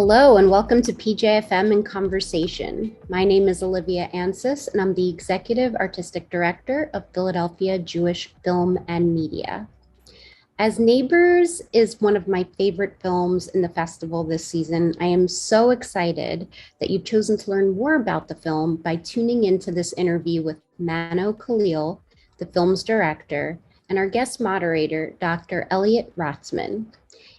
Hello and welcome to PJFM in Conversation. My name is Olivia Ansis and I'm the Executive Artistic Director of Philadelphia Jewish Film and Media. As Neighbors is one of my favorite films in the festival this season, I am so excited that you've chosen to learn more about the film by tuning into this interview with Mano Khalil, the film's director, and our guest moderator, Dr. Elliot Ratzman.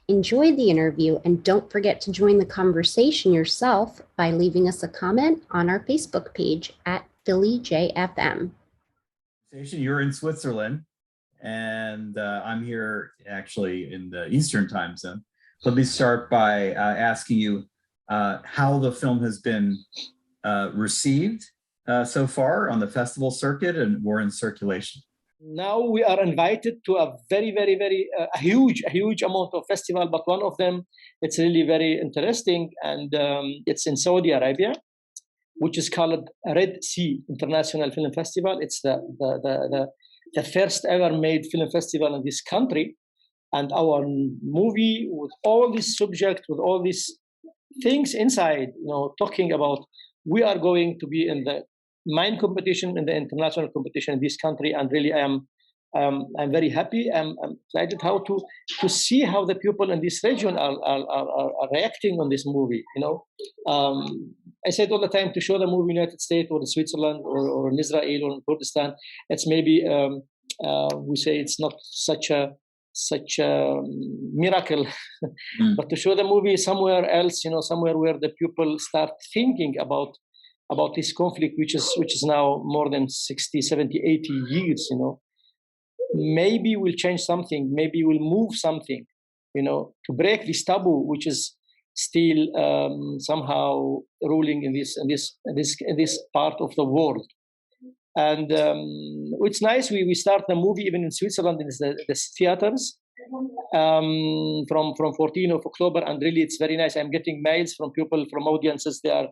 Enjoy the interview and don't forget to join the conversation yourself by leaving us a comment on our Facebook page at PhillyJFM. You're in Switzerland and I'm here actually in the Eastern time zone. Let me start by asking you how the film has been received so far on the festival circuit and we're in circulation. Now we are invited to a very huge amount of festival, but one of them, it's really very interesting, and it's in Saudi Arabia, which is called Red Sea International Film Festival. It's the first ever made film festival in this country, and our movie with all this subject, with all these things inside, talking about we are going to be in the main competition in the international competition in this country, and really I'm very happy. I'm excited how to see how the people in this region are reacting on this movie. I said all the time, to show the movie in the United States or in Switzerland or in Israel or in Kurdistan, it's maybe we say it's not such a miracle, but to show the movie somewhere else, somewhere where the people start thinking about this conflict, which is now more than 60, 70, 80 years, maybe we'll change something, maybe we'll move something, to break this taboo, which is still somehow ruling in this part of the world. And it's nice, we start the movie even in Switzerland, in the theaters, from 14th of October, and really it's very nice. I'm getting mails from people, from audiences. They are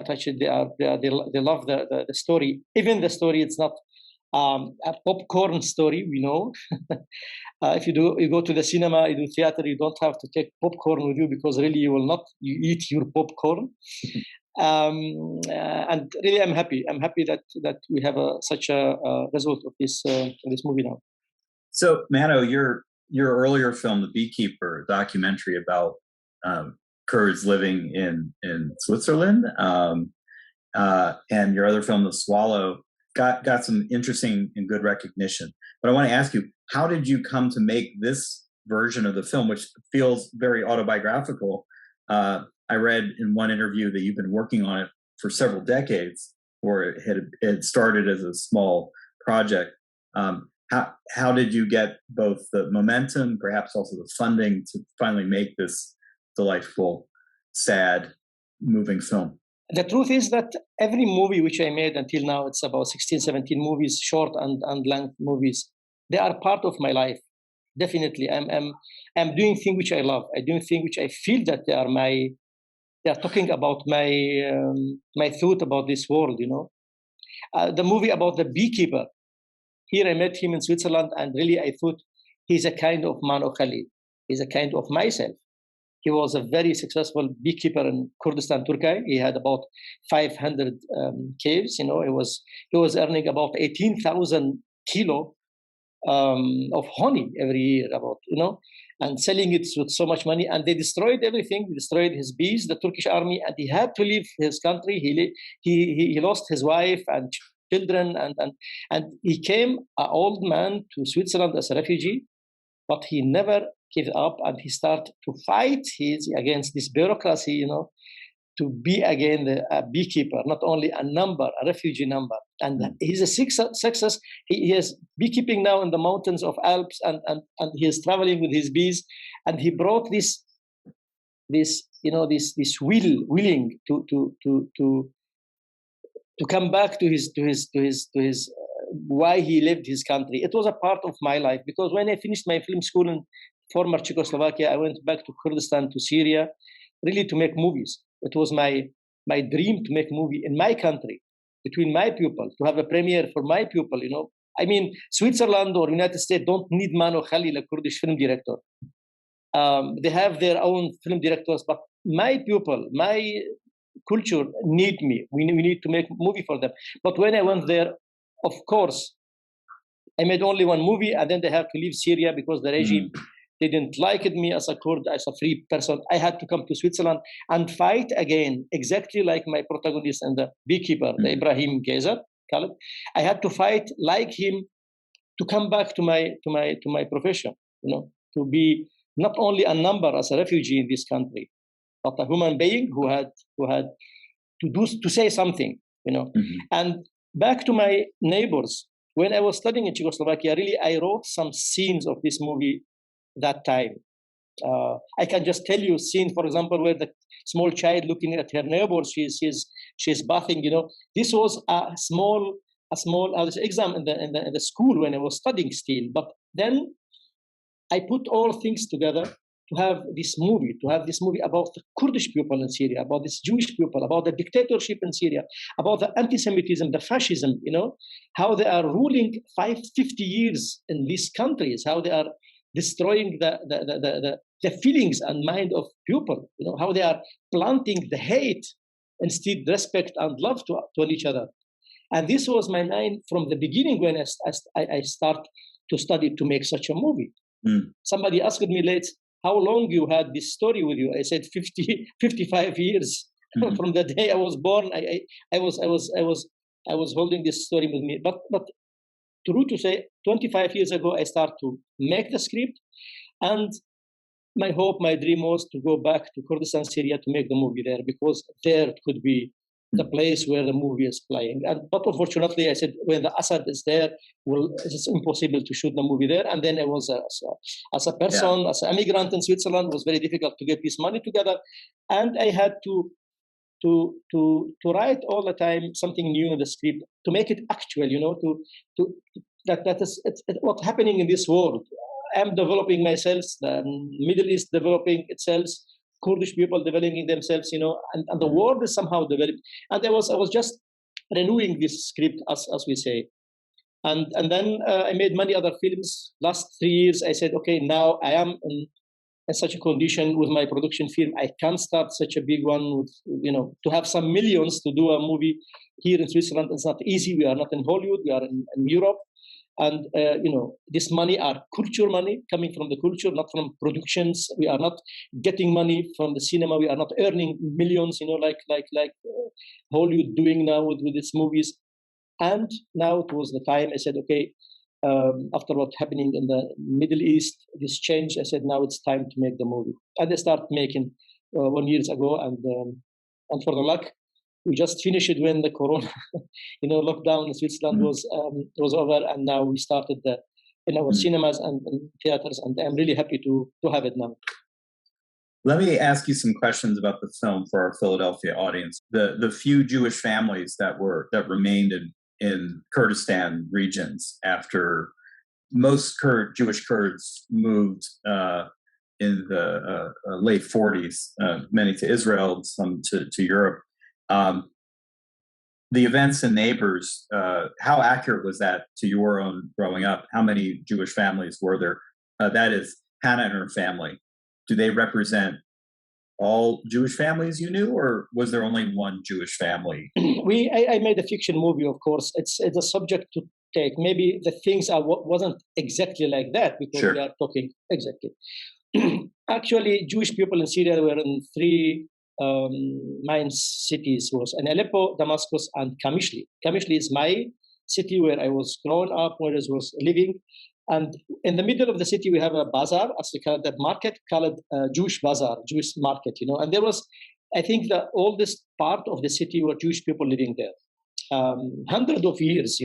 touched. They love the story. Even the story, it's not a popcorn story. If you go to the cinema, you do theater, you don't have to take popcorn with you, because really you eat your popcorn. And really, I'm happy. I'm happy that we have such a result of this movie now. So, Mano, your earlier film, The Beekeeper, documentary about Kurds living in Switzerland, and your other film, The Swallow, got some interesting and good recognition. But I want to ask you, how did you come to make this version of the film, which feels very autobiographical? I read in one interview that you've been working on it for several decades, or it had started as a small project. How did you get both the momentum, perhaps also the funding, to finally make this delightful, sad, moving film? The truth is that every movie which I made until now, it's about 16, 17 movies, short and length movies, they are part of my life. Definitely. I'm doing things which I love. I'm doing things which I feel that they are talking about my thought about this world, The movie about the beekeeper, here I met him in Switzerland, and really I thought he's a kind of Mano Khalil. He's a kind of myself. He was a very successful beekeeper in Kurdistan, Turkey. He had about 500 caves. He was earning about 18,000 kilo of honey every year, and selling it with so much money. And they destroyed everything. They destroyed his bees, the Turkish army, and he had to leave his country. He lost his wife and children, and he came an old man to Switzerland as a refugee, but he never gave up, and he started to fight against this bureaucracy, to be again a beekeeper, not only a refugee number. And he's a success. He is beekeeping now in the mountains of Alps, and he is traveling with his bees, and he brought this willing to come back to his why he left his country. It was a part of my life, because when I finished my film school in former Czechoslovakia, I went back to Kurdistan, to Syria, really to make movies. It was my dream to make a movie in my country, between my people, to have a premiere for my people. I mean, Switzerland or United States don't need Mano Khalil, a Kurdish film director. They have their own film directors, but my people, my culture need me. We need to make a movie for them. But when I went there, of course, I made only one movie, and then they have to leave Syria because the regime didn't like me as a Kurd, as a free person. I had to come to Switzerland and fight again, exactly like my protagonist and the beekeeper, the Ibrahim Gezer, Khalid. I had to fight like him to come back to my profession, to be not only a number as a refugee in this country, but a human being who had to say something, And back to my neighbors, when I was studying in Czechoslovakia, really I wrote some scenes of this movie that time. I can just tell you a scene, for example, where the small child looking at her neighbor, she's bathing. This was a small exam in the school when I was studying still. But then I put all things together to have this movie about the Kurdish people in Syria, about this Jewish people, about the dictatorship in Syria, about the anti-Semitism, the fascism, how they are ruling 50 years in these countries, how they are destroying the feelings and mind of people, how they are planting the hate instead respect and love to each other. And this was my mind from the beginning when I start to study to make such a movie. Somebody asked me later, how long you had this story with you? I said 55 years. From the day I was born, I was holding this story with me. But true to say, 25 years ago, I started to make the script. And my hope, my dream was to go back to Kurdistan, Syria to make the movie there, because there it could be the place where the movie is playing. But unfortunately, I said, when the Assad is there, it's impossible to shoot the movie there. And then I was, as a person, as an immigrant in Switzerland, it was very difficult to get this money together. And I had to write all the time something new in the script, to make it actual, that is what's happening in this world. I'm developing myself, the Middle East developing itself, Kurdish people developing themselves, and the world is somehow developing. And I was just renewing this script, as we say. And then I made many other films. Last 3 years, I said, okay, now I am in such a condition with my production firm. I can start such a big one with, to have some millions to do a movie here in Switzerland. It's not easy. We are not in Hollywood. We are in Europe. And, this money are culture money coming from the culture, not from productions. We are not getting money from the cinema. We are not earning millions, like Hollywood doing now with its movies. And now it was the time I said, okay, after what's happening in the Middle East, this change, I said, now it's time to make the movie. And I started making 1 year ago. And for the luck, we just finished it when the Corona, lockdown in Switzerland was over, and now we started in our cinemas and theaters, and I'm really happy to have it now. Let me ask you some questions about the film for our Philadelphia audience. The few Jewish families that remained in Kurdistan regions after most Jewish Kurds moved in the late 40s, many to Israel, some to Europe. The events in Neighbors, how accurate was that to your own growing up? How many Jewish families were there? That is, Hannah and her family. Do they represent all Jewish families you knew, or was there only one Jewish family? I made a fiction movie, of course. It's a subject to take. Maybe the things wasn't exactly like that, because we are talking exactly. Actually, Jewish people in Syria were in three main cities, was in Aleppo, Damascus, and Kamishli. Kamishli is my city where I was grown up, where I was living. And in the middle of the city, we have a bazaar, as we call it, that market called Jewish bazaar, Jewish market, And there was, I think, the oldest part of the city were Jewish people living there. Hundreds of years,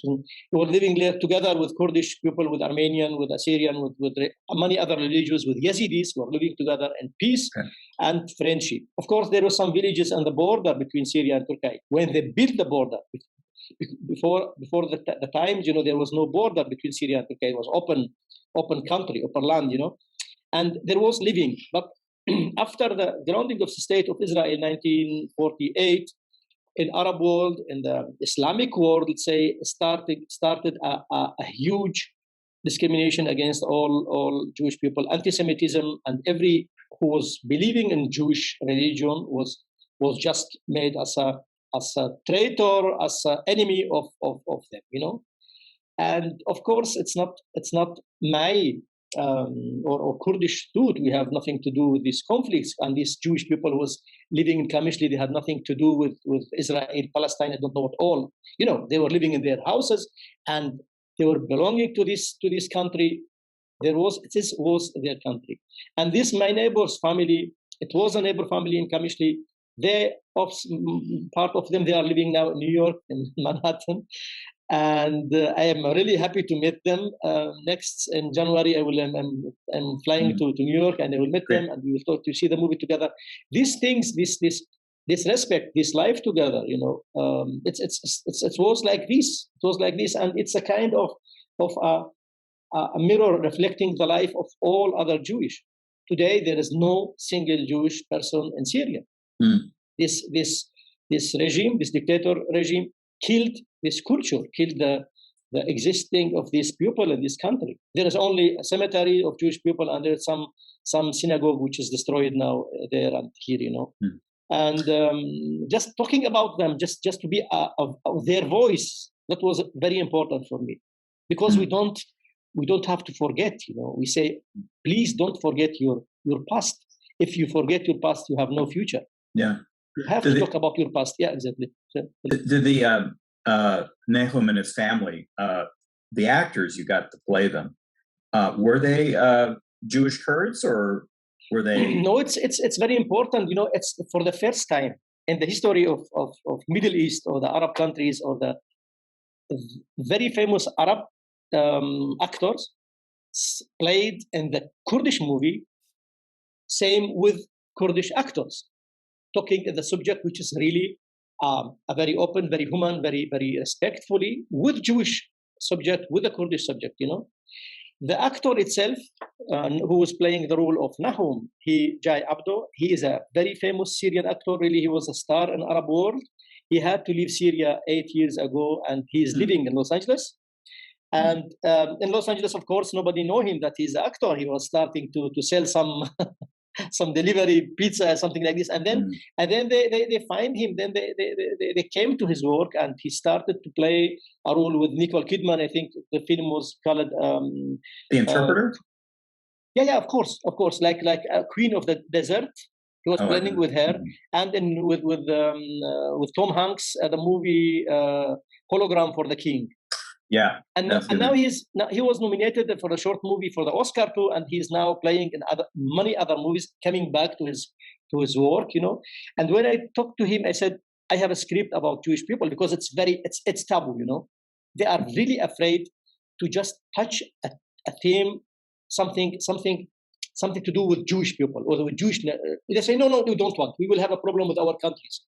So we were living there together with Kurdish people, with Armenian, with Assyrian, with many other religions, with Yazidis who were living together in peace and friendship. Of course, there were some villages on the border between Syria and Turkey. When they built the border, before the times, there was no border between Syria and Turkey. It was open country, open land, and there was living. But after the grounding of the state of Israel in 1948, in Arab world, in the Islamic world, let's say, started a huge discrimination against all Jewish people, anti-Semitism, and every who was believing in Jewish religion was just made as a traitor, as an enemy of them, you know. And of course, it's not my or Kurdish dude. We have nothing to do with these conflicts. And these Jewish people who was living in Kamishli, they had nothing to do with Israel, Palestine. I don't know at all. You know, they were living in their houses and they were belonging to this country. This was their country. And this, my neighbor's family, it was a neighbor family in Kamishli. Part of them, they are living now in New York, in Manhattan. And I am really happy to meet them. Next in January, I'm flying to New York, and I will meet them, and we will talk to see the movie together. These things, this respect, this life together, you know, it was like this. It was like this, and it's a kind of a mirror reflecting the life of all other Jewish. Today, there is no single Jewish person in Syria. This regime, this dictator regime, killed this culture, killed the existing of these people in this country. There is only a cemetery of Jewish people, and there's some synagogue which is destroyed now there and here, you know. And just talking about them, just to be of their voice, that was very important for me, because we don't have to forget, you know. We say, please don't forget your past. If you forget your past, you have no future. Yeah. You have to talk about your past. Yeah, exactly. Did the Nahum and his family, the actors you got to play them, were they Jewish Kurds, or were they? No, it's very important. You know, it's for the first time in the history of Middle East or the Arab countries, or the very famous Arab actors played in the Kurdish movie. Same with Kurdish actors, talking the subject, which is really a very open, very human, very, very respectfully, with Jewish subject, with the Kurdish subject, you know. The actor itself, who was playing the role of Nahum, Jai Abdo, he is a very famous Syrian actor. Really, he was a star in Arab world. He had to leave Syria 8 years ago, and he is living in Los Angeles. And in Los Angeles, of course, nobody know him that he's an actor. He was starting to sell some delivery pizza, something like this, and then they find him. Then they came to his work, and he started to play a role with Nicole Kidman. I think the film was called The Interpreter. Yeah, of course, like a Queen of the Desert. He was playing with her, and then with Tom Hanks, the movie Hologram for the King. Yeah, and now he was nominated for a short movie for the Oscar too, and he's now playing in many other movies, coming back to his work, you know. And when I talked to him, I said, I have a script about Jewish people, because it's taboo, you know. They are really afraid to just touch a theme, something to do with Jewish people or with Jewish. They say, no, we don't want. We will have a problem with our countries.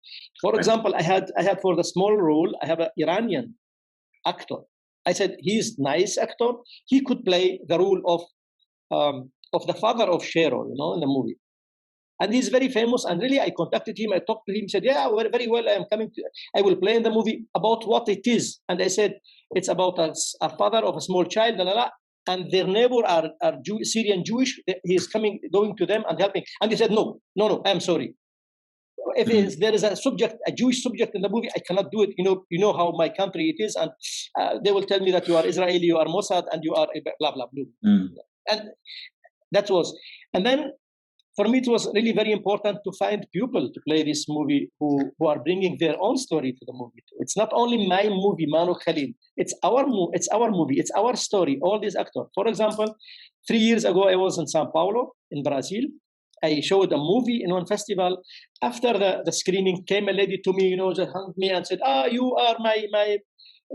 For example, I had for the small role, I have an Iranian actor. I said, he's nice actor. He could play the role of the father of Shero, you know, in the movie. And he's very famous. And really, I contacted him. I talked to him. He said, yeah, very well. I will play in the movie about what it is. And I said, it's about a father of a small child, and their neighbor are Syrian Jewish. He is going to them and helping. And he said, no, I'm sorry. If there is a Jewish subject in the movie, I cannot do it. You know how my country it is, and they will tell me that you are Israeli, you are Mossad, and you are blah blah blah. And that was. And then for me, it was really very important to find people to play this movie who are bringing their own story to the movie. It's not only my movie, Mano Khalil. It's our movie. It's our story. All these actors. For example, 3 years ago, I was in Sao Paulo, in Brazil. I showed a movie in one festival. After the screening, came a lady to me, just hugged me and said, you are my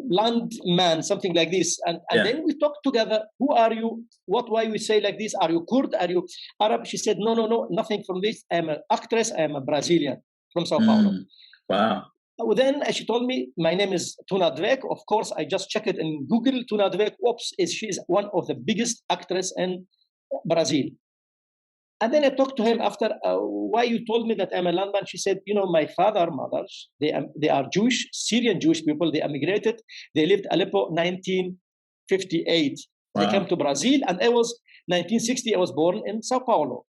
land man, something like this. And then we talked together. Who are you? Why we say like this? Are you Kurd? Are you Arab? She said, no, nothing from this. I am an actress. I am a Brazilian from Sao Paulo. Wow. Then she told me, my name is Tuna Dvek. Of course, I just checked it in Google. Tuna Dvek, she's one of the biggest actresses in Brazil. And then I talked to him after, why you told me that I'm a landman? She said, my mothers, they are Jewish, Syrian Jewish people. They emigrated. They lived Aleppo 1958. Wow. They came to Brazil, and 1960, I was born in Sao Paulo.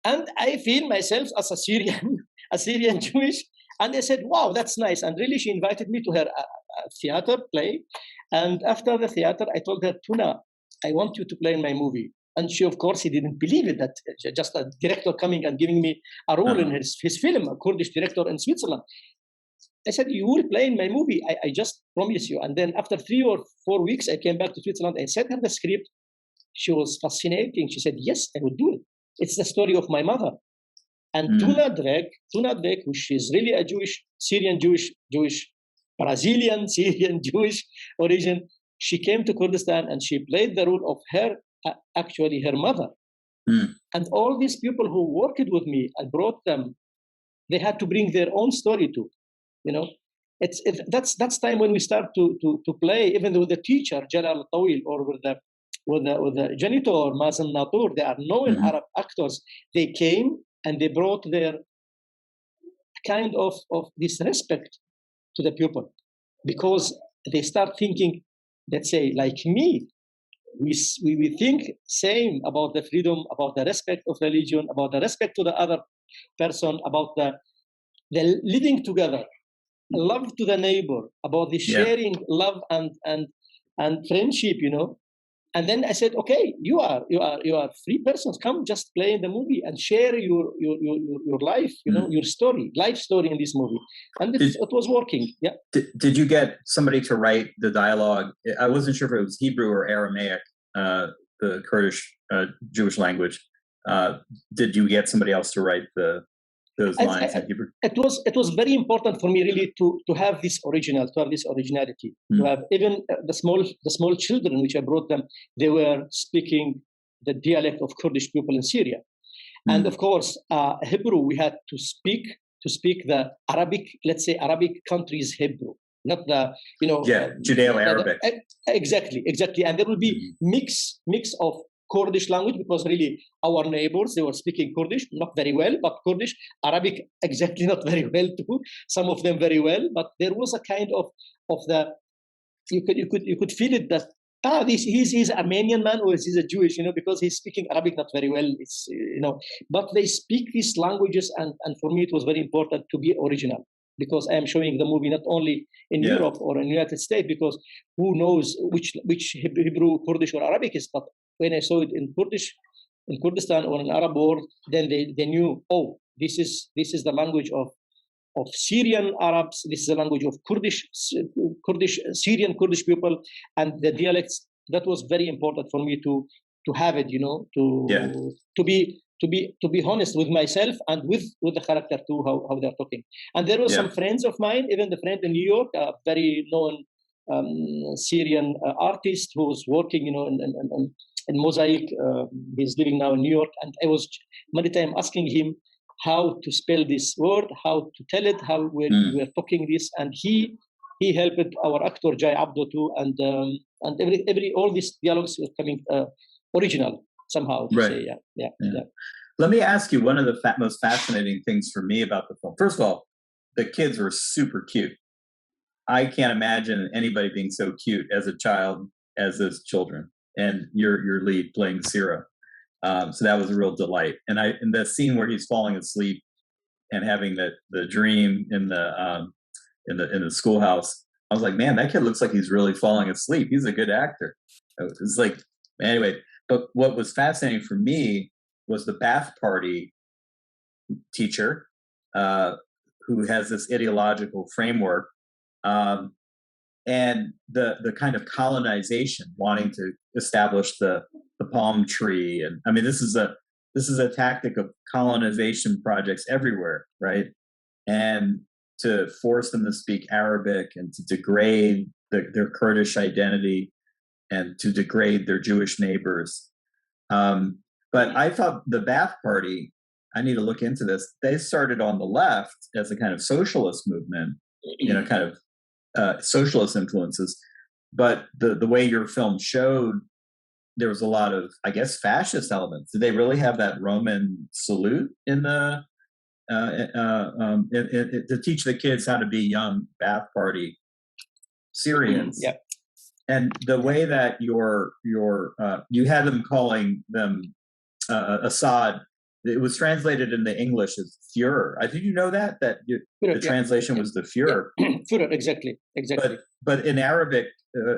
And I feel myself as a Syrian, a Syrian Jewish. And I said, wow, that's nice. And really, she invited me to her theater play. And after the theater, I told her, Tuna, I want you to play in my movie. And she, of course, he didn't believe it, that just a director coming and giving me a role in his film, a Kurdish director in Switzerland. I said, you will play in my movie. I just promise you. And then after 3 or 4 weeks, I came back to Switzerland. I sent her the script. She was fascinating. She said, yes, I will do it. It's the story of my mother. And Tuna Drek, which is really a Syrian Jewish, Brazilian, Syrian Jewish origin, she came to Kurdistan and she played the role of her, actually her mother. And all these people who worked with me, I brought them, they had to bring their own story too. You know, that's time when we start to play, even with the teacher, Jalal Tawil, or with the janitor, Mazen Natur, they are known Arab actors. They came and they brought their kind of this respect to the people, because they start thinking, let's say, like me, we think same about the freedom, about the respect of religion, about the respect to the other person, about the living together, love to the neighbor, about the sharing love and friendship, you know. And then I said, okay, you are free persons. Come, just play in the movie and share your life, you know, your story, life story in this movie. And it was working. Yeah. Did you get somebody to write the dialogue? I wasn't sure if it was Hebrew or Aramaic, the Kurdish Jewish language. Did you get somebody else to write those lines in Hebrew? It was very important for me really to have this originality, to have even the small children which I brought them, they were speaking the dialect of Kurdish people in Syria. And of course, Hebrew, we had to speak the Arabic, let's say Arabic countries Hebrew, not the, you know. Judeo-Arabic. Exactly. And there will be mix of Kurdish language, because really our neighbors, they were speaking Kurdish, not very well, but Kurdish, Arabic, exactly not very well too. Some of them very well, but there was a kind of the, you could feel it that he's an Armenian man or he's a Jewish, you know, because he's speaking Arabic not very well. It's, you know, but they speak these languages, and for me it was very important to be original, because I am showing the movie not only in Europe or in the United States, because who knows which Hebrew, Kurdish, or Arabic is. But when I saw it in Kurdistan or in Arab world, then they knew, oh, this is the language of Syrian Arabs. This is the language of Syrian Kurdish people, and the dialects. That was very important for me to have it, you know, to be honest with myself and with the character too, how they're talking. And there were some friends of mine, even the friend in New York, a very known Syrian artist who was working, you know, in Mosaic. He's living now in New York, and I was many times asking him how to spell this word, how to tell it, how we were talking this, and he helped our actor Jai Abdo too, and all these dialogues were coming original somehow. To say, yeah. Let me ask you one of the most fascinating things for me about the film. First of all, the kids were super cute. I can't imagine anybody being so cute as a child as those children, and your lead playing Sira. So that was a real delight. And the scene where he's falling asleep and having the dream in the schoolhouse, I was like, man, that kid looks like he's really falling asleep. He's a good actor. It's like, anyway. But what was fascinating for me was the bath party teacher who has this ideological framework, and the kind of colonization, wanting to establish the palm tree. And I mean, this is a tactic of colonization projects everywhere, right? And to force them to speak Arabic and to degrade their Kurdish identity and to degrade their Jewish neighbors. But I thought the bath party, I need to look into this. They started on the left as a kind of socialist movement, you know, kind of socialist influences. But the way your film showed, there was a lot of, I guess, fascist elements. Did they really have that Roman salute in the to teach the kids how to be young bath party Syrians? Yeah. And the way that you had them calling them Assad it was translated into English as Führer. Did you know that the translation was the Führer? Yeah. Führer, exactly. But in Arabic,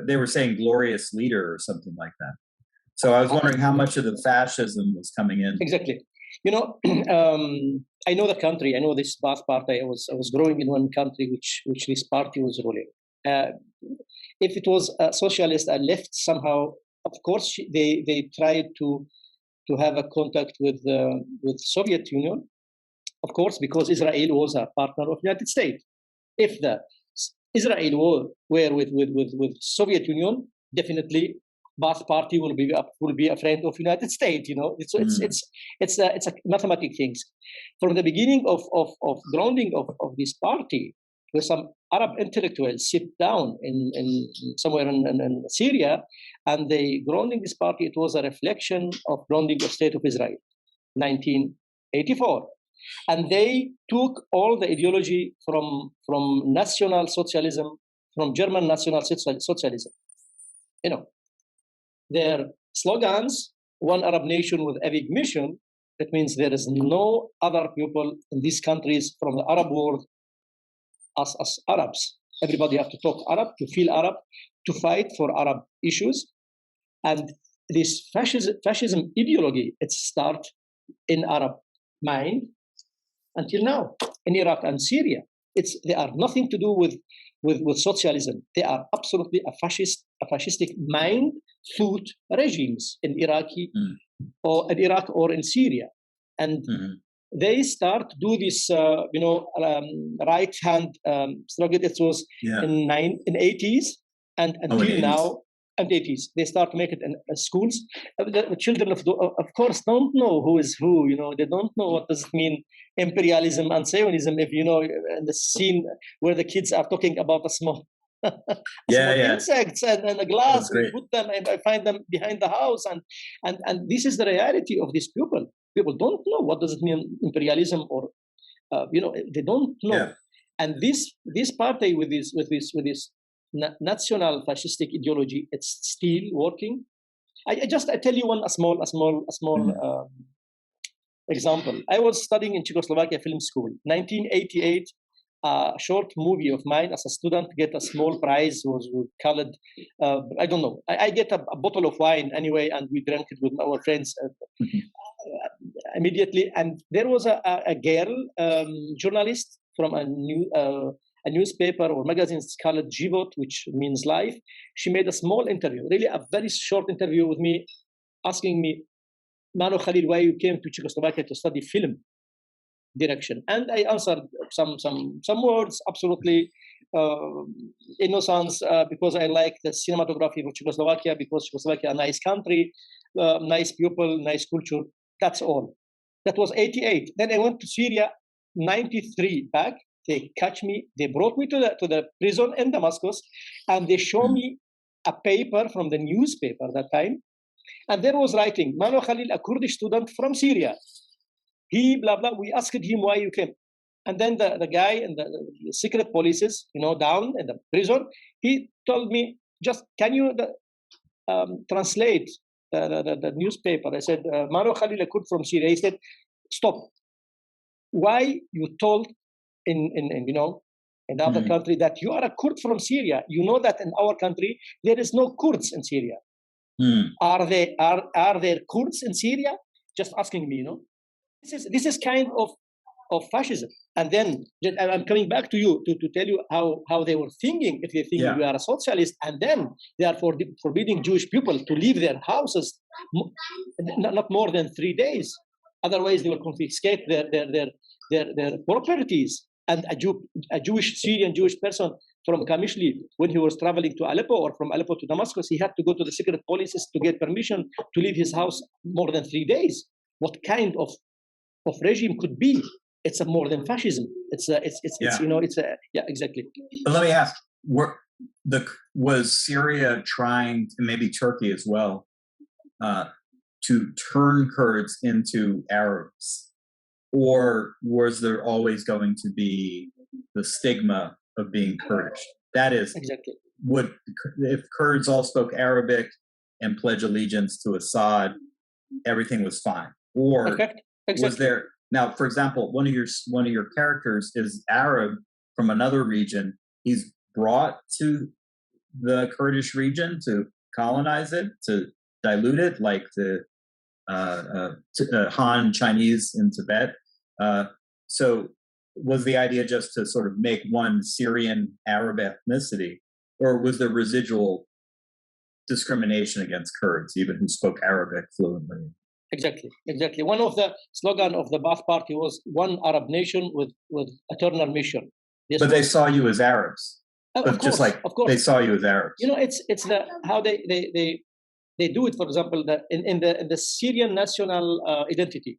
they were saying glorious leader or something like that. So I was wondering how much of the fascism was coming in. Exactly. I know the country. I know this Baath party. I was growing in one country which this party was ruling. If it was a socialist and left somehow, of course they tried to have a contact with Soviet Union, of course, because Israel was a partner of United States. If the Israel were with Soviet Union, definitely Baath party will be a friend of United States. It's a mathematic things. From the beginning of grounding of this party, where some Arab intellectuals sit down in somewhere in Syria, and they grounding this party. It was a reflection of grounding of State of Israel, 1984, and they took all the ideology from National Socialism, from German National Socialism. Their slogans: "One Arab nation with a big mission." That means there is no other people in these countries from the Arab world as Arabs. Everybody have to talk Arab, to feel Arab, to fight for Arab issues. And this fascism ideology, it starts in Arab mind until now, in Iraq and Syria. They are nothing to do with socialism. They are absolutely a fascistic mind thought regimes in Iraq or in Syria. And they start to do this, right hand struggle. It was in 80s and until now. And 80s, they start to make it in schools. The children of course don't know who is who. They don't know what does it mean imperialism and Zionism. If in the scene where the kids are talking about a small insects and a glass, we put them. I find them behind the house, and this is the reality of these people. People don't know what does it mean imperialism, or they don't know. Yeah. And this party with this national fascistic ideology, it's still working. I tell you a small example. I was studying in Czechoslovakia film school, 1988. A short movie of mine as a student get a small prize, was colored. I don't know. I get a bottle of wine anyway, and we drank it with our friends immediately. And there was a girl journalist from a newspaper or magazine called Život, which means life. She made a small interview, really a very short interview with me, asking me, Mano Khalil, why you came to Czechoslovakia to study film direction? And I answered some words, absolutely innocence, because I like the cinematography of Czechoslovakia, because Czechoslovakia is a nice country, nice people, nice culture. That's all. That was 88. Then I went to Syria, 93 back. They catch me. They brought me to the prison in Damascus, and they show me a paper from the newspaper that time, and there was writing, Mano Khalil, a Kurdish student from Syria. He blah blah. We asked him why you came, and then the guy in the secret polices, down in the prison, he told me, just can you translate the newspaper? I said, Mano Khalil, a Kurd from Syria. He said, stop. Why you told in the other country that you are a Kurd from Syria? You know that in our country there is no Kurds in Syria. Are there Kurds in Syria? Just asking me, This is kind of fascism. And then I'm coming back to you to tell you how they were thinking. If they think we are a socialist, and then they are forbidding Jewish people to leave their houses not more than 3 days. Otherwise, they will confiscate their properties. And a Syrian Jewish person from Kamishli, when he was traveling to Aleppo or from Aleppo to Damascus, he had to go to the secret polices to get permission to leave his house more than 3 days. What kind of regime could be? It's a more than fascism. Exactly. But let me ask, was Syria trying, and maybe Turkey as well, to turn Kurds into Arabs? Or was there always going to be the stigma of being Kurdish? That is, exactly. If Kurds all spoke Arabic and pledged allegiance to Assad, everything was fine? Or Exactly. Was there now, for example, one of your characters is Arab from another region. He's brought to the Kurdish region to colonize it, to dilute it, like the Han Chinese in Tibet. So was the idea just to sort of make one Syrian Arab ethnicity, or was there residual discrimination against Kurds, even who spoke Arabic fluently? Exactly. One of the slogan of the Ba'ath Party was "One Arab nation with eternal mission." But they saw you as Arabs. But just like they saw you as Arabs. You know, it's the how they do it. For example, in the Syrian national identity,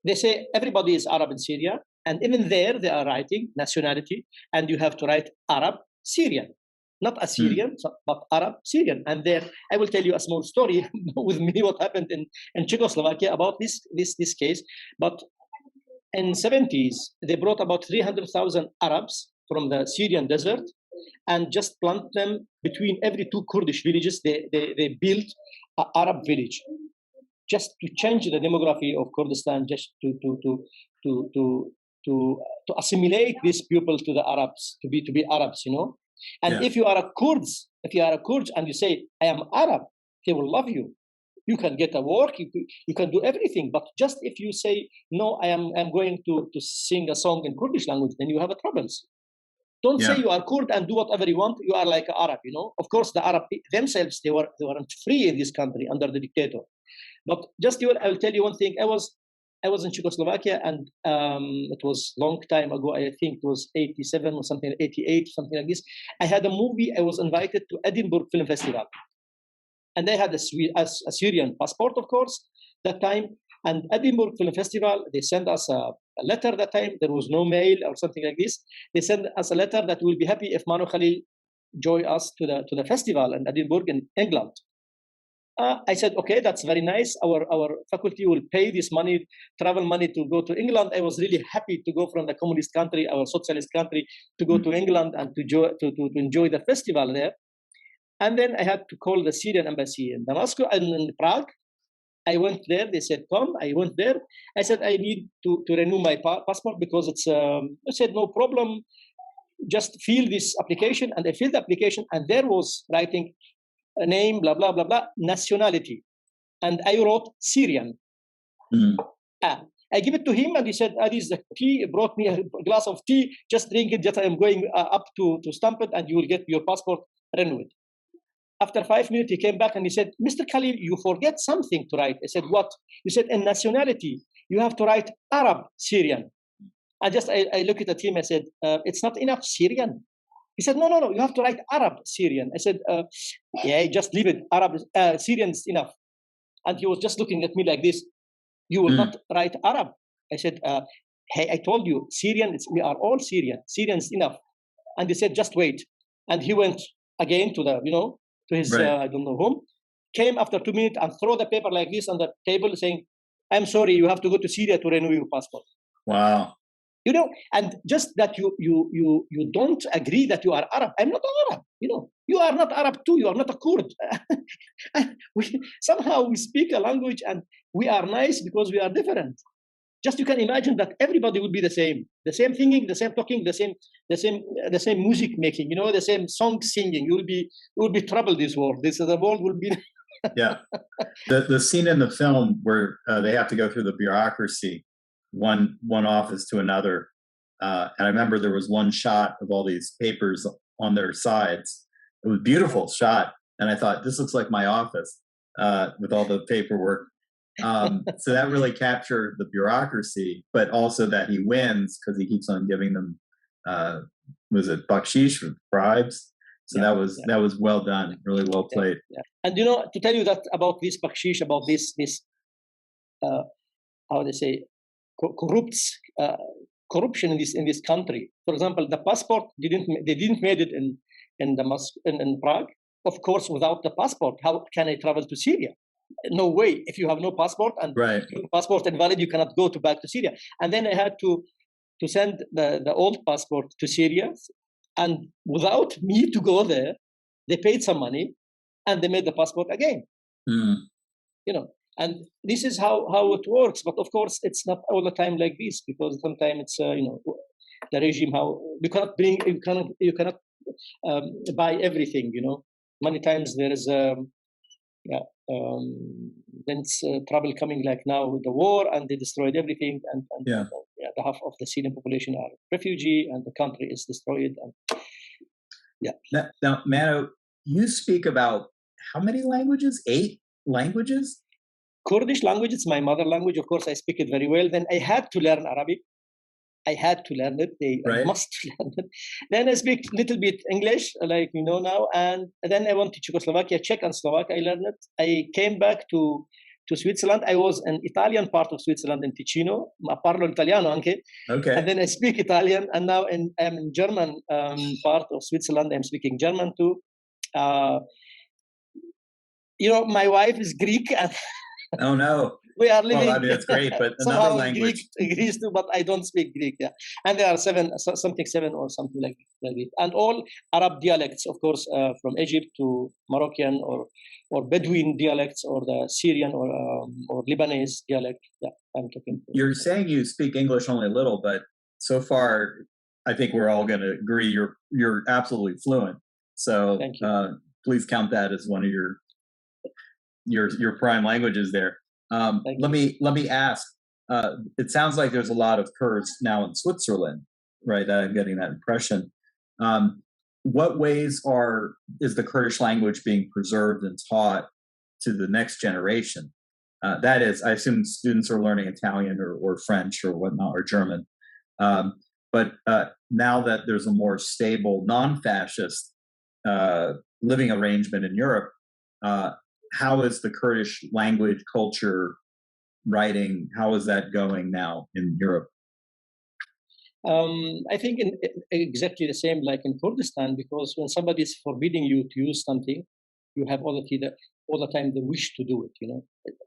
they say everybody is Arab in Syria, and even there they are writing nationality, and you have to write Arab Syrian, not Assyrian, but Arab Syrian. And there, I will tell you a small story with me what happened in Czechoslovakia about this case. But in 70s, they brought about 300,000 Arabs from the Syrian desert and just plant them between every two Kurdish villages. They built an Arab village just to change the demography of Kurdistan, just to assimilate these people to the Arabs, to be Arabs, you know. And if you are a Kurd and you say, I am Arab, they will love you. You can get a work, you can do everything. But just if you say, no, I'm going to sing a song in Kurdish language, then you have troubles. Don't say you are Kurd and do whatever you want. You are like an Arab, you know. Of course, the Arab themselves, they weren't free in this country under the dictator. But just I will tell you one thing. I was in Czechoslovakia, and it was long time ago. I think it was 87 or something, 88, something like this. I had a movie. I was invited to Edinburgh Film Festival. And they had a Syrian passport, of course, that time. And Edinburgh Film Festival, they sent us a letter that time. There was no mail or something like this. They sent us a letter that we'll be happy if Mano Khalil join us to the festival in Edinburgh in England. I said, okay, that's very nice. Our faculty will pay this money, travel money to go to England. I was really happy to go from the communist country, our socialist country, to go to England and to enjoy the festival there. And then I had to call the Syrian embassy in Damascus and in Prague. I went there. They said, come. I went there. I said, I need to renew my passport because it's, I said, no problem. Just fill this application. And I filled the application, and there was writing a name, blah, blah, blah, blah, nationality. And I wrote Syrian. I give it to him, and he said, this is the tea. He brought me a glass of tea. Just drink it. Just I'm going up to stamp it, and you will get your passport renewed. After 5 minutes, he came back and he said, Mr. Khalil, you forget something to write. I said, what? He said, in nationality, you have to write Arab Syrian. I looked at him. I said, it's not enough Syrian. He said, no, you have to write Arab Syrian. I said, yeah, just leave it. Arab Syrian is enough. And he was just looking at me like this. You will not write Arab. I said, hey, I told you, Syrian, we are all Syrian. Syrian is enough. And he said, just wait. And he went again to to his, I don't know whom, came after 2 minutes and throw the paper like this on the table saying, I'm sorry, you have to go to Syria to renew your passport. Wow. You know, and just that you don't agree that you are Arab. I'm not Arab. You know, you are not Arab too. You are not a Kurd. Somehow we speak a language and we are nice because we are different. Just you can imagine that everybody would be the same thinking, the same talking, the same music making. You know, the same song singing. You will be trouble. This world. The world will be. Yeah, the scene in the film where they have to go through the bureaucracy, one office to another, and I remember there was one shot of all these papers on their sides. It was a beautiful shot, and I thought, this looks like my office with all the paperwork. So that really captured the bureaucracy, but also that he wins because he keeps on giving them, was it bakshish with bribes? So that was well done, really well played. Yeah. And you know, to tell you that about this bakshish, about this how they say, corruption in this country. For example, the passport they didn't made it in Prague. Of course, without the passport, how can I travel to Syria? No way. If you have no passport and your passport invalid, you cannot go back to Syria. And then I had to send the old passport to Syria, and without me to go there, they paid some money and they made the passport again. You know, And this is how it works. But of course, it's not all the time like this, because sometimes it's the regime, how you cannot buy everything. Many times there is then it's trouble coming, like now with the war, and they destroyed everything, and the half of the Syrian population are refugee, and the country is destroyed. And Now, Mano, you speak about how many languages? 8 languages? Kurdish language, it's my mother language. Of course, I speak it very well. Then I had to learn Arabic. I had to learn it. I must learn it. Then I speak a little bit English, like now. And then I went to Czechoslovakia, Czech and Slovak. I learned it. I came back to Switzerland. I was in Italian part of Switzerland in Ticino. Ma parlo italiano anche. Okay. And then I speak Italian. And now I'm in German part of Switzerland. I'm speaking German too. My wife is Greek. Oh no! We are living. Well, I mean, that's great, but another language. Greece too, but I don't speak Greek. Yeah, and there are 7 or something like that, and all Arab dialects, of course, from Egypt to Moroccan or Bedouin dialects, or the Syrian or Lebanese dialect. Yeah, I'm talking. You're saying you speak English only a little, but so far, I think we're all going to agree you're absolutely fluent. So please count that as one of your prime languages there. Let me ask. It sounds like there's a lot of Kurds now in Switzerland, right? I'm getting that impression. What ways is the Kurdish language being preserved and taught to the next generation? That is, I assume students are learning Italian or French or whatnot, or German. But now that there's a more stable, non-fascist living arrangement in Europe, how is the Kurdish language, culture, writing, how is that going now in Europe? I think exactly the same like in Kurdistan, because when somebody is forbidding you to use something, you have all the time the wish to do it.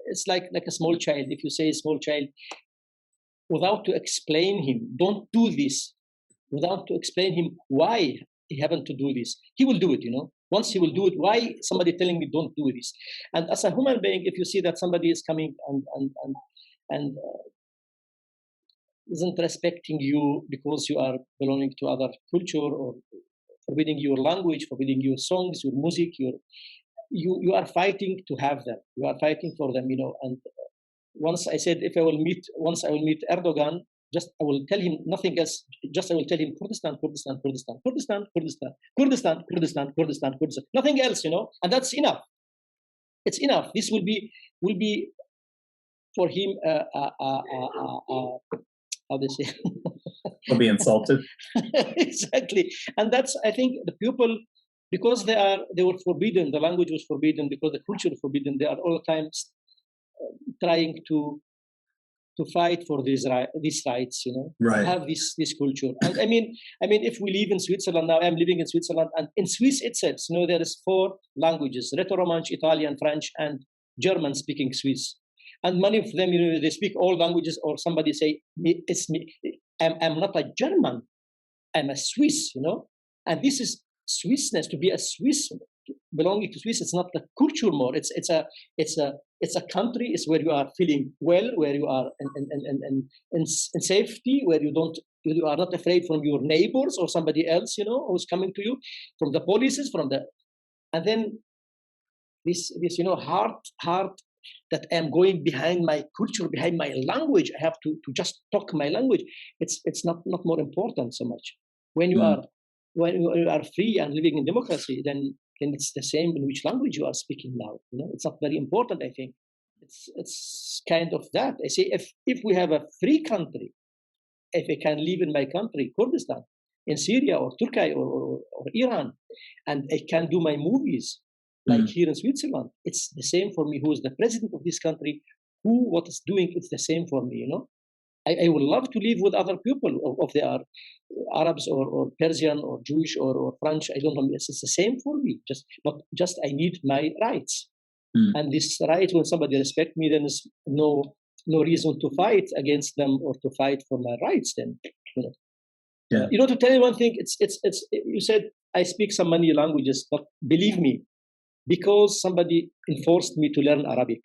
It's like a small child. If you say a small child, without to explain him, don't do this, without to explain him why he haven't to do this, he will do it. Once he will do it, why somebody telling me don't do this? And as a human being, if you see that somebody is coming and isn't respecting you because you are belonging to other culture, or forbidding your language, forbidding your songs, your music, you are fighting to have them. You are fighting for them, And once I said, once I will meet Erdogan, I will tell him nothing else. I will tell him Kurdistan, Kurdistan, Kurdistan, Kurdistan, Kurdistan, Kurdistan, Kurdistan, Kurdistan, Kurdistan. Nothing else, and that's enough. It's enough. This will be for him. How they say? He'll be insulted. Exactly, and that's, I think, the people, because they were forbidden. The language was forbidden because the culture was forbidden. They are all the time trying to fight for these rights, right. Have this culture. And I mean, if we live in Switzerland now, I'm living in Switzerland, and in Swiss itself, there is 4 languages: Rätoromansch, Italian, French, and German-speaking Swiss. And many of them, they speak all languages. Or somebody say, "It's me. I'm not a German. I'm a Swiss." And this is Swissness. To be a Swiss, belonging to Swiss, it's not the culture more. It's a country. It's where you are feeling well, where you are in safety, where you are not afraid from your neighbors or somebody else, who's coming to you, from the policies, and then this heart that I'm going behind my culture, behind my language. I have to just talk my language. It's not more important so much. When you are free and living in democracy, then it's the same in which language you are speaking now. It's not very important, I think. It's kind of that. I say, if we have a free country, if I can live in my country, Kurdistan, in Syria or Turkey or Iran, and I can do my movies like here in Switzerland, it's the same for me. Who is the president of this country? What is doing? It's the same for me. I would love to live with other people, if they are Arabs or Persian or Jewish or French. I don't know. It's the same for me. Just I need my rights. And this right, when somebody respect me, then there's no reason to fight against them or to fight for my rights. Then, Yeah. To tell you one thing, it's you said I speak so many languages, but believe me, because somebody enforced me to learn Arabic,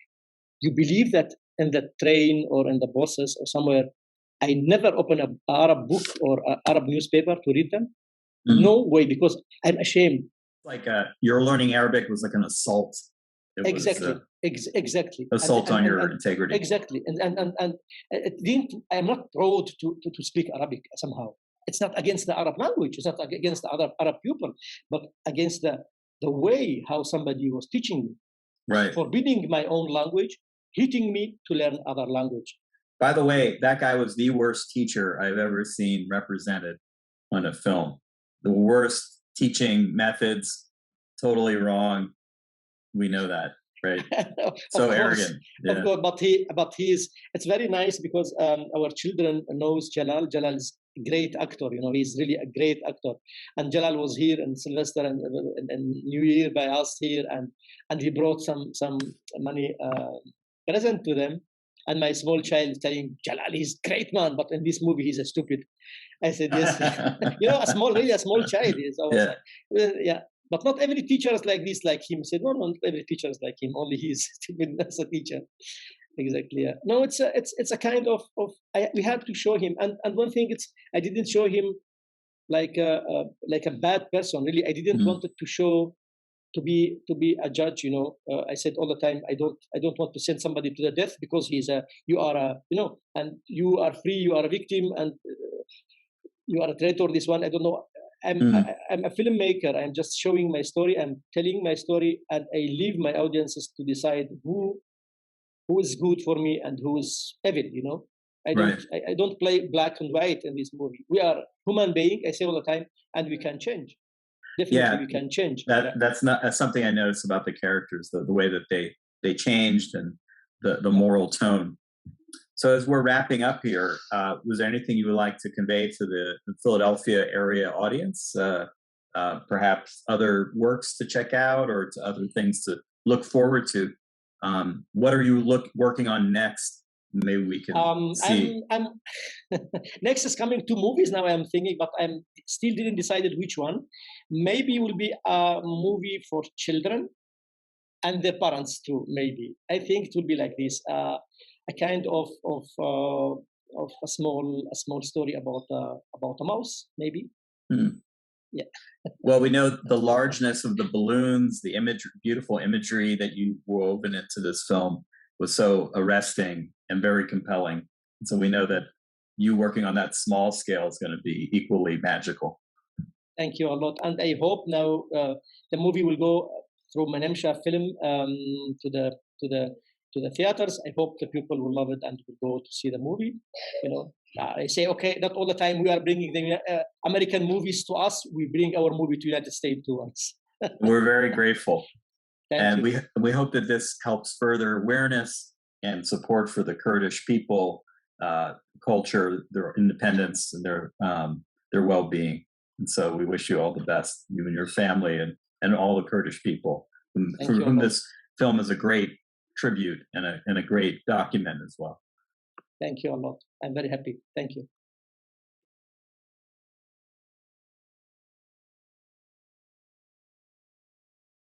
You believe that in the train or in the buses or somewhere, I never open an Arab book or an Arab newspaper to read them? No way, because I'm ashamed. Like your learning Arabic was like an assault. It Exactly, was exactly. assault on your integrity. Exactly, and it didn't. I'm not proud to speak Arabic somehow. It's not against the Arab language. It's not against the other Arab people, but against the way how somebody was teaching me, Right. forbidding my own language, hitting me to learn other language. By the way, that guy was the worst teacher I've ever seen represented on a film. The worst teaching methods, totally wrong. We know that, right? So arrogant. Yeah. Of course, but he's. It's very nice because our children knows Jalal. Jalal is a great actor. You know, he's really a great actor. And Jalal was here in Sylvester and New Year by us here, and he brought some money present to them. And my small child is telling Jalal, he's great man, but in this movie he's a stupid. I said, yes. You know, a small child is always yeah. But not every teacher is like this, like him. I said, no, not every teacher is like him. Only he is stupid as a teacher. Exactly. Yeah. No, it's a kind of we had to show him. And one thing, I didn't show him like a bad person. Really, I didn't want it to show to be a judge. You know, I said all the time, I don't want to send somebody to the death because you are and you are free, you are a victim, and you are a traitor. This one, I don't know. I'm a filmmaker. I'm just showing my story. I'm telling my story, and I leave my audiences to decide who is good for me and who is evil. You know, I don't play black and white in this movie. We are human being. I say all the time, and we can change. Definitely, we can change. That's something I noticed about the characters, the way that they changed and the moral tone. So as we're wrapping up here, was there anything you would like to convey to the Philadelphia area audience? Perhaps other works to check out or to other things to look forward to? What are you working on next? Maybe we can see. I'm next is coming 2 movies now. I'm thinking, but I'm still didn't decide which one. Maybe it will be a movie for children and their parents too. Maybe I think it will be like this. A kind of a small story about a mouse, maybe. Yeah. Well, we know the largeness of the balloons, the beautiful imagery that you woven into this film was so arresting and very compelling. And so we know that you working on that small scale is going to be equally magical. Thank you a lot, and I hope now the movie will go through Manemsha Film to the theaters. I hope the people will love it and will go to see the movie. You know, I say, okay, not all the time we are bringing the American movies to us. We bring our movie to United States to us. We're very grateful. Thank you. we hope that this helps further awareness and support for the Kurdish people, culture, their independence, and their well-being. And so we wish you all the best, you and your family, and all the Kurdish people, for whom this film is a great tribute and a great document as well. Thank you a lot. I'm very happy. Thank you.